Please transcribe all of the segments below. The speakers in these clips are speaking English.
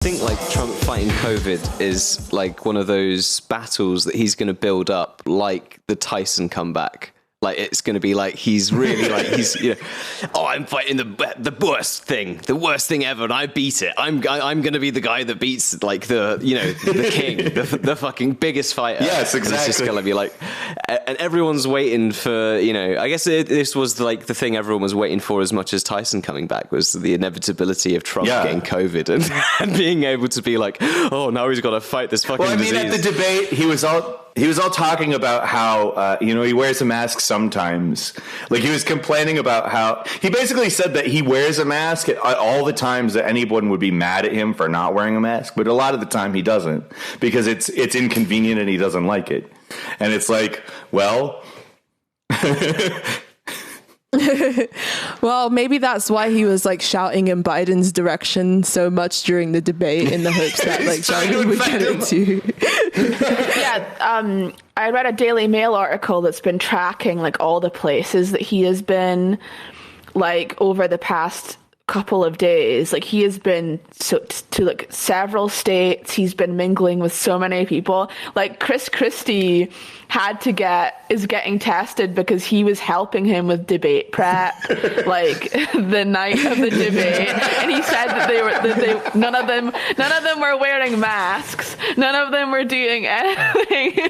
I think like Trump fighting COVID is like one of those battles that he's going to build up like the Tyson comeback. Like it's going to be like he's really like he's I'm fighting the worst thing ever, and I beat it. I'm going to be the guy that beats like the king, the fucking biggest fighter. Yes, exactly. And it's just going to be like, and everyone's waiting for I guess this was like the thing everyone was waiting for as much as Tyson coming back, was the inevitability of Trump getting COVID and being able to be like, oh, now he's got to fight this fucking disease. At the debate, he was all talking about how, he wears a mask sometimes. Like, he was complaining about how he basically said that he wears a mask at all the times that anyone would be mad at him for not wearing a mask. But a lot of the time he doesn't, because it's inconvenient and he doesn't like it. And it's like, well, well, maybe that's why he was like shouting in Biden's direction so much during the debate, in the hopes that like Biden would get it too. Yeah, I read a Daily Mail article that's been tracking like all the places that he has been like over the past couple of days. Like he has been to like several states. He's been mingling with so many people. Like Chris Christie is getting tested because he was helping him with debate prep like the night of the debate, and he said that none of them were wearing masks, none of them were doing anything.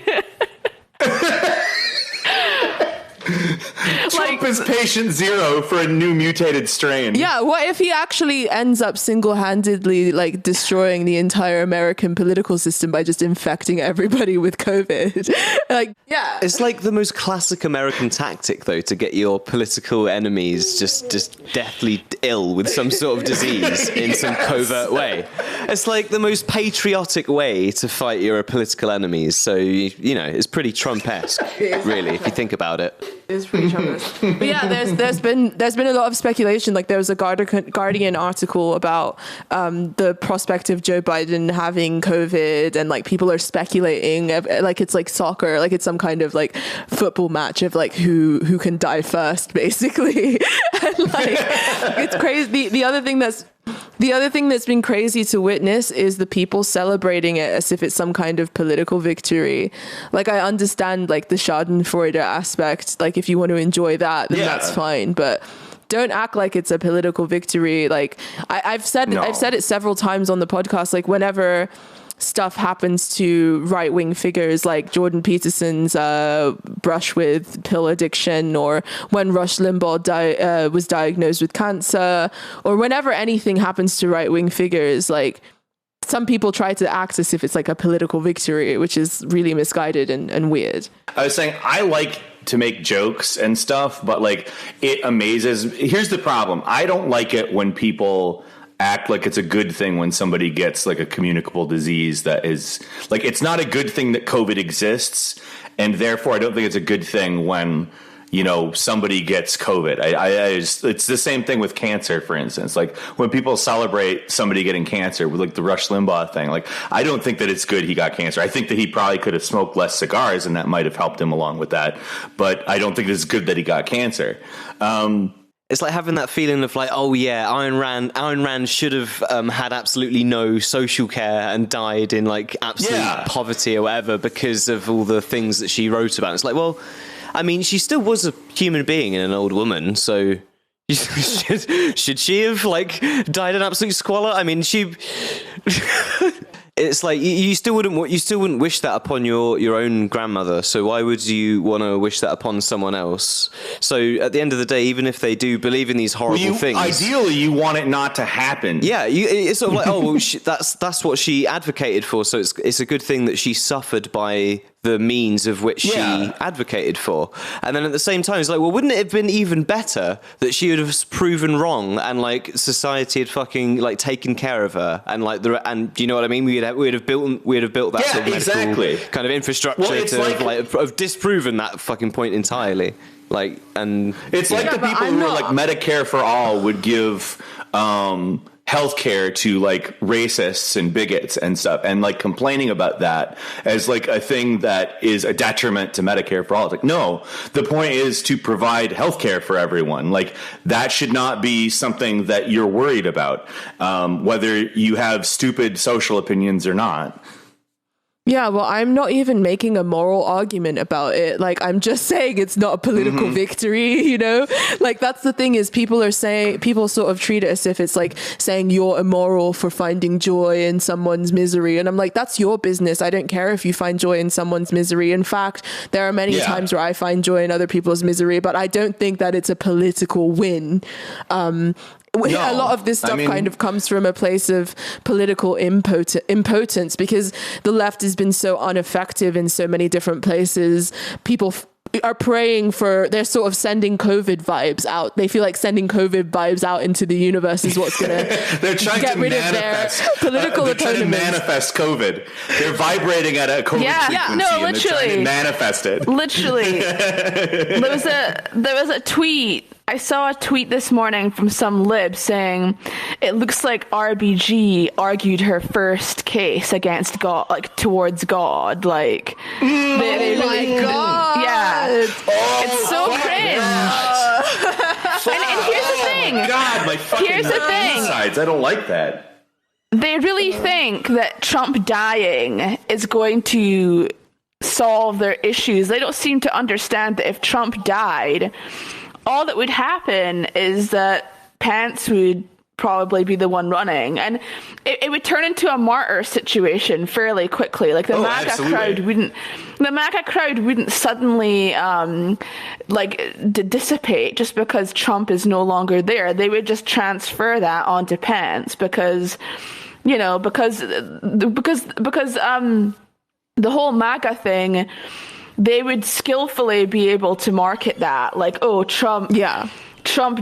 Trump is patient zero for a new mutated strain. Yeah, what if he actually ends up single-handedly like destroying the entire American political system by just infecting everybody with COVID? Like, yeah. It's like the most classic American tactic, though, to get your political enemies just deathly ill with some sort of disease in some covert way. It's like the most patriotic way to fight your political enemies. So, it's pretty Trump-esque, really, if you think about it. It's pretty Trump-esque. But yeah, there's been a lot of speculation. Like there was a Guardian article about the prospect of Joe Biden having COVID, and like people are speculating like it's like soccer, like it's some kind of like football match of like who can die first, basically. And like it's crazy. The other thing that's been crazy to witness is the people celebrating it as if it's some kind of political victory. Like I understand like the Schadenfreude aspect. Like if you want to enjoy that, then that's fine. But don't act like it's a political victory. Like I've said it several times on the podcast. Like whenever stuff happens to right-wing figures like Jordan Peterson's brush with pill addiction, or when Rush Limbaugh was diagnosed with cancer, or whenever anything happens to right-wing figures, like some people try to act as if it's like a political victory, which is really misguided and weird. I was saying, I like to make jokes and stuff, but like it amazes. Here's the problem. I don't like it when people act like it's a good thing when somebody gets like a communicable disease that is like, it's not a good thing that COVID exists. And therefore I don't think it's a good thing when, somebody gets COVID. It's the same thing with cancer, for instance. Like when people celebrate somebody getting cancer with like the Rush Limbaugh thing, like I don't think that it's good he got cancer. I think that he probably could have smoked less cigars and that might have helped him along with that. But I don't think it's good that he got cancer. It's like having that feeling of like, oh yeah, Ayn Rand should have had absolutely no social care and died in like absolute poverty or whatever because of all the things that she wrote about. It's like, well, I mean, she still was a human being and an old woman, so should she have like died in absolute squalor? I mean, it's like you still wouldn't wish that upon your own grandmother. So why would you want to wish that upon someone else? So at the end of the day, even if they do believe in these horrible things, ideally you want it not to happen. Yeah, it's sort of like, oh well, that's what she advocated for. So it's a good thing that she suffered by the means of which she advocated for. And then at the same time, it's like, well, wouldn't it have been even better that she would have proven wrong and like society had fucking like taken care of her and like and do you know what I mean? We'd have built that sort of medical kind of infrastructure to have disproven that fucking point entirely. Like, and it's like the people who are like Medicare for all would give healthcare to like racists and bigots and stuff, and like complaining about that as like a thing that is a detriment to Medicare for all. It's like, no, the point is to provide healthcare for everyone. Like that should not be something that you're worried about, whether you have stupid social opinions or not. Yeah, well, I'm not even making a moral argument about it. Like, I'm just saying it's not a political victory, you know? Like, that's the thing is people sort of treat it as if it's like saying you're immoral for finding joy in someone's misery. And I'm like, that's your business. I don't care if you find joy in someone's misery. In fact, there are many times where I find joy in other people's misery, but I don't think that it's a political win. No, a lot of this stuff kind of comes from a place of political impotence because the left has been so ineffective in so many different places. People are praying they're sort of sending COVID vibes out. They feel like sending COVID vibes out into the universe is what's going they're trying get to rid manifest, of their political they're trying to manifest COVID. They're vibrating at a COVID frequency no, literally. and they're trying to manifest it. Literally. There was a tweet. I saw a tweet this morning from some lib saying it looks like RBG argued her first case against God, like towards God. Like, they really, God. Yeah. It's so cringe. And here's the thing. God, my fucking insides. I don't like that. They really think that Trump dying is going to solve their issues. They don't seem to understand that if Trump died, all that would happen is that Pence would probably be the one running, and it would turn into a martyr situation fairly quickly. Like the MAGA crowd wouldn't suddenly dissipate just because Trump is no longer there. They would just transfer that onto Pence because the whole MAGA thing. They would skillfully be able to market that like, oh, Trump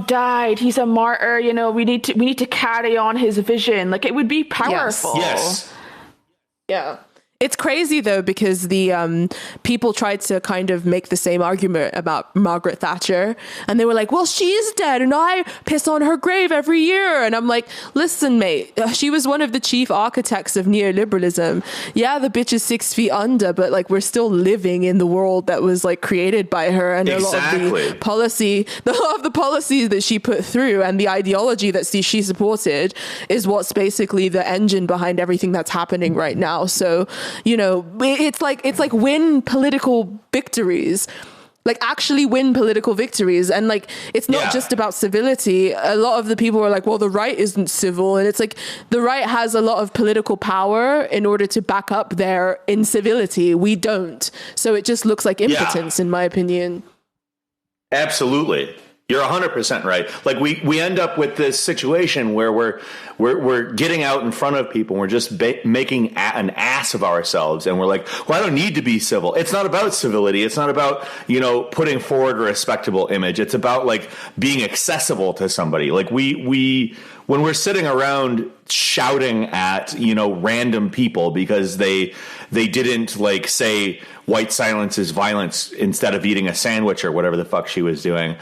died. He's a martyr. You know, we need to carry on his vision. Like it would be powerful. Yes. Yeah. It's crazy though, because the people tried to kind of make the same argument about Margaret Thatcher, and they were like, well, she is dead and I piss on her grave every year. And I'm like, listen, mate, she was one of the chief architects of neoliberalism. Yeah, the bitch is 6 feet under, but like we're still living in the world that was like created by her, and a lot of the policies that she put through and the ideology that she supported is what's basically the engine behind everything that's happening right now. So, you know, it's like win political victories, like actually win political victories. And like, it's not just about civility. A lot of the people are like, well, the right isn't civil. And it's like, the right has a lot of political power in order to back up their incivility. We don't. So it just looks like impotence, in my opinion. Absolutely. You're 100% right. Like we end up with this situation where we're getting out in front of people and we're just making an ass of ourselves, and we're like, well, I don't need to be civil. It's not about civility. It's not about, you know, putting forward a respectable image. It's about like being accessible to somebody. Like we when we're sitting around shouting at, you know, random people because they didn't like say white silence is violence instead of eating a sandwich or whatever the fuck she was doing.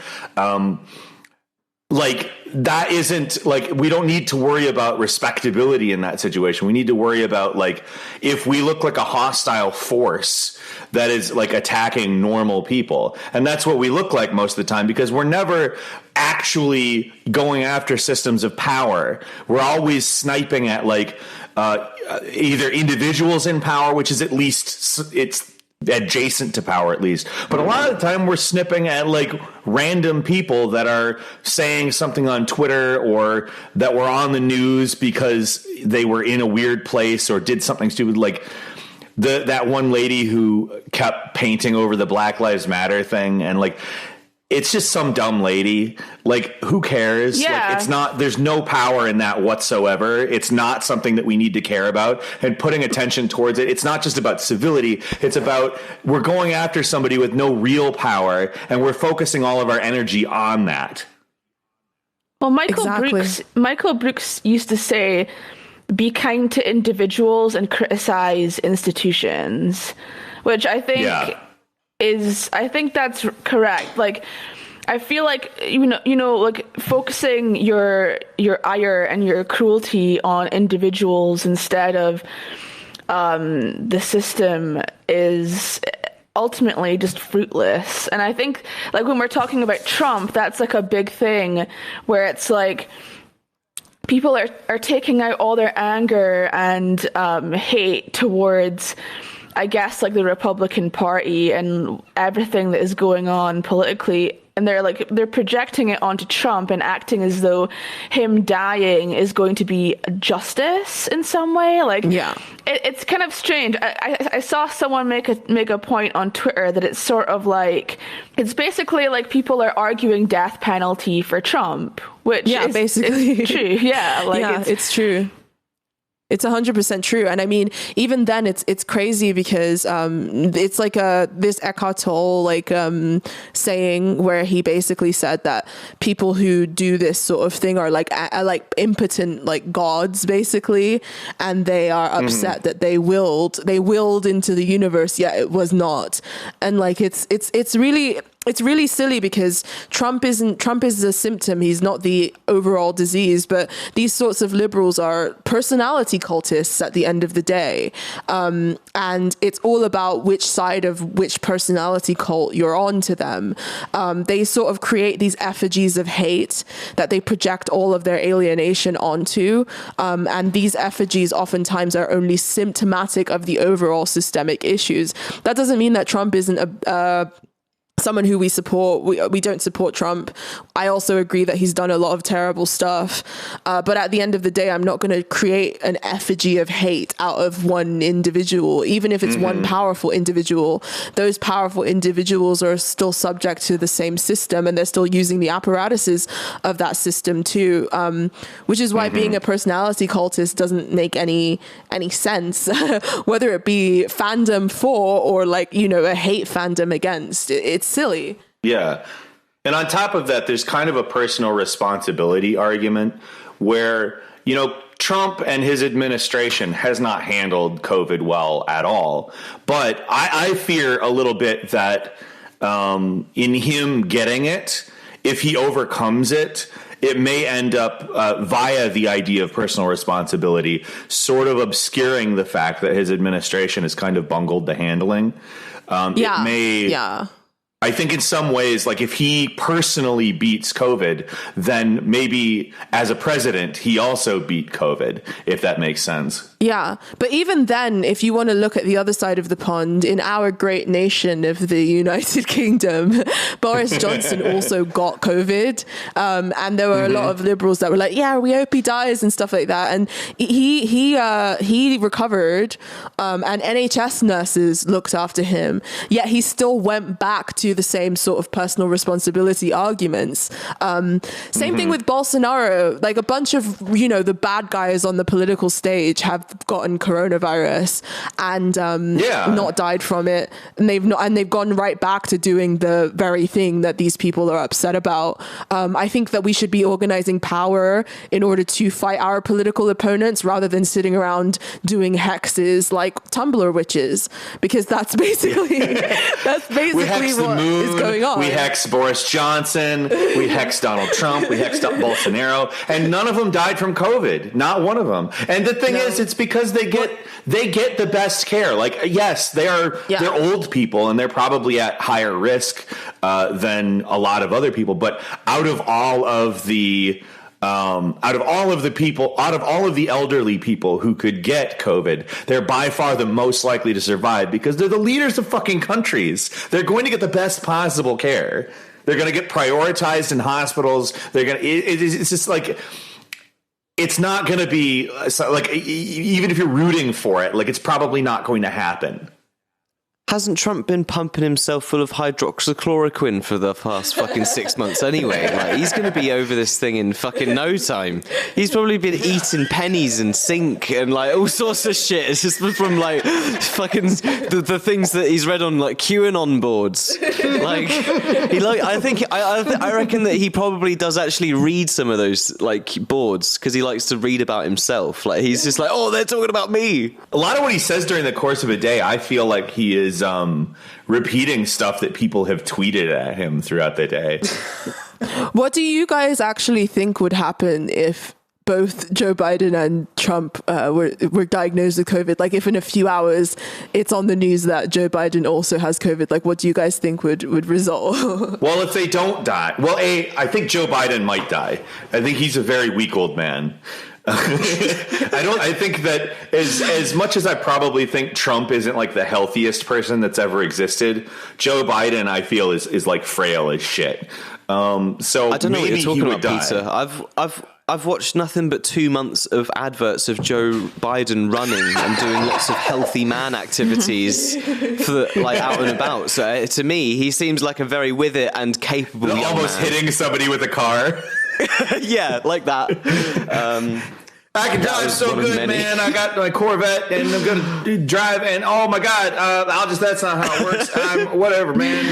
Like that isn't like, we don't need to worry about respectability in that situation. We need to worry about like, if we look like a hostile force that is like attacking normal people. And that's what we look like most of the time, because we're never actually going after systems of power. We're always sniping at like, either individuals in power, which is at least it's adjacent to power at least. But a lot of the time we're snipping at like random people that are saying something on Twitter or that were on the news because they were in a weird place or did something stupid. Like that one lady who kept painting over the Black Lives Matter thing, and like, it's just some dumb lady. Like, who cares? Yeah. Like, it's not, there's no power in that whatsoever. It's not something that we need to care about, and putting attention towards it. It's not just about civility. It's about, we're going after somebody with no real power, and we're focusing all of our energy on that. Well, Michael Brooks used to say, be kind to individuals and criticize institutions, which I think I think that's correct. Like, I feel like like focusing your ire and your cruelty on individuals instead of the system is ultimately just fruitless. And I think like when we're talking about Trump, that's like a big thing where it's like people are taking out all their anger and hate towards, I guess, like the Republican Party and everything that is going on politically. And they're projecting it onto Trump and acting as though him dying is going to be justice in some way. Like, yeah, it's kind of strange. I saw someone make a point on Twitter that it's sort of like, it's basically like people are arguing death penalty for Trump, which is basically true. Yeah, like yeah, it's true. It's 100% true. And I mean, even then it's crazy because it's like this Eckhart Tolle like saying where he basically said that people who do this sort of thing are like impotent like gods basically, and they are upset that they willed into the universe, yet it was not. And like it's really silly because Trump is a symptom. He's not the overall disease, but these sorts of liberals are personality cultists at the end of the day. And it's all about which side of which personality cult you're on to them. They sort of create these effigies of hate that they project all of their alienation onto. And these effigies oftentimes are only symptomatic of the overall systemic issues. That doesn't mean that Trump isn't someone who we support. We don't support Trump. I also agree that he's done a lot of terrible stuff. But at the end of the day, I'm not going to create an effigy of hate out of one individual, even if it's one powerful individual. Those powerful individuals are still subject to the same system, and they're still using the apparatuses of that system too. Which is why being a personality cultist doesn't make any sense, whether it be fandom for or like, a hate fandom against. It's silly. Yeah. And on top of that, there's kind of a personal responsibility argument where, Trump and his administration has not handled COVID well at all. But I fear a little bit that in him getting it, if he overcomes it, it may end up via the idea of personal responsibility, sort of obscuring the fact that his administration has kind of bungled the handling. I think in some ways, like if he personally beats COVID, then maybe as a president, he also beat COVID, if that makes sense. Yeah. But even then, if you want to look at the other side of the pond, in our great nation of the United Kingdom, Boris Johnson also got COVID. And there were a lot of liberals that were like, yeah, we hope he dies and stuff like that. And he recovered, and NHS nurses looked after him. Yet he still went back to the same sort of personal responsibility arguments. Same thing with Bolsonaro. Like a bunch of, the bad guys on the political stage have gotten coronavirus and not died from it. And they've gone right back to doing the very thing that these people are upset about. I think that we should be organizing power in order to fight our political opponents rather than sitting around doing hexes like Tumblr witches, because that's basically what is going on. We hex Boris Johnson, we hex Donald Trump, we hex Bolsonaro, and none of them died from COVID. Not one of them. And the thing is, it's because they get the best care. Like, yes, they're old people and they're probably at higher risk than a lot of other people. But out of all of the elderly people who could get COVID, they're by far the most likely to survive because they're the leaders of fucking countries. They're going to get the best possible care. They're going to get prioritized in hospitals. It's just like, it's not going to be like, even if you're rooting for it, like it's probably not going to happen. Hasn't Trump been pumping himself full of hydroxychloroquine for the past fucking 6 months anyway? Like, he's going to be over this thing in fucking no time. He's probably been eating pennies and zinc and like all sorts of shit. It's just from like fucking the things that he's read on like QAnon boards. Like, I reckon that he probably does actually read some of those like boards because he likes to read about himself. Like, he's just like, oh, they're talking about me. A lot of what he says during the course of a day, I feel like he is is repeating stuff that people have tweeted at him throughout the day. What do you guys actually think would happen if both Joe Biden and Trump were diagnosed with COVID? Like, if in a few hours it's on the news that Joe Biden also has COVID, like, what do you guys think would result? Well, if they don't die, well, I think Joe Biden might die. I think he's a very weak old man. I think that as much as I probably think Trump isn't like the healthiest person that's ever existed, Joe Biden, I feel, is like frail as shit. So I don't know what you're talking about, die. Peter. I've watched nothing but 2 months of adverts of Joe Biden running and doing lots of healthy man activities for like out and about. So to me, he seems like a very with it and capable young almost man. hitting somebody with a car. Yeah, like that. I can drive so good, man. I got my Corvette and I'm going to drive and oh my God, that's not how it works. Whatever, man.